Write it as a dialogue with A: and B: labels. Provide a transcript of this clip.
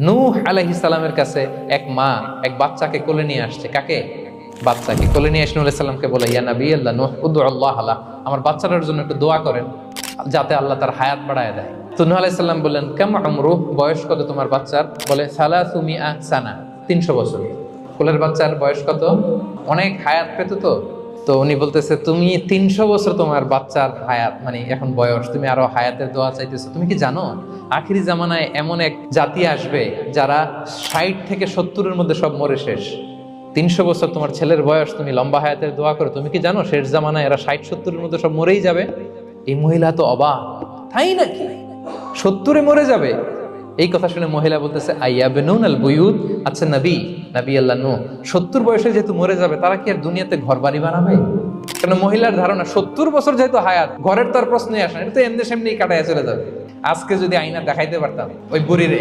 A: নূহ আলাইহিস সালামের কাছে এক মা এক বাচ্চাকে কোলে নিয়ে আসছে। কাকে? বাচ্চাকে কোলে নিয়ে এসে নূহ আলাইহিস সালামকে বলে, ইয়া নবী আল্লাহ নূহ উদউ আল্লাহ আলা, আমার বাচ্চাটার জন্য একটু দোয়া করেন যাতে আল্লাহ তার হায়াত বাড়ায় দেয়। তো নূহ আলাইহিস সালাম বললেন, কাম উমরুহ, বয়স কত তোমার বাচ্চার? বলে সালাসু মিআ সানা, 300 বছর। কোলের বাচ্চার বয়স কত? অনেক হায়াত পেত তো। তো উনি বলতেছে, তুমি 300 বছর তোমার বাচ্চার হায়াত, মানে এখন বয়স, তুমি আরো হায়াতের দোয়া চাইতেছো। তুমি কি জানো আখিরি জামানায় এমন এক জাতি আসবে যারা 60 থেকে 70-এর মধ্যে সব মরে শেষ। 300 বছর তোমার ছেলের বয়স, তুমি লম্বা হায়াতের দোয়া করো। তুমি কি জানো শেষ জামানায় এরা 60-70-এর মধ্যে সব মরেই যাবে? এই মহিলা তো অবাক, তাই নাকি 70-এ মরে যাবে? এই কথা শুনে মহিলা বলতেছে, আইয়াবনুন আল বুয়ুত, আচ্ছা নবী আল্লাহ নূহ 70 বয়সে যেহেতু মরে যাবে, তারা কি আর দুনিয়াতে ঘর বাড়ি বানাবে? কেন মহিলার ধারণা 70 বছর যেহেতু হায়াত, ঘরের তো আর প্রশ্নই আসে না, এটা তো এমনি সেমনি কাটায় চলে যাবে। আজকে যদি আয়না দেখাইতে পারতাম ওই বুড়িরে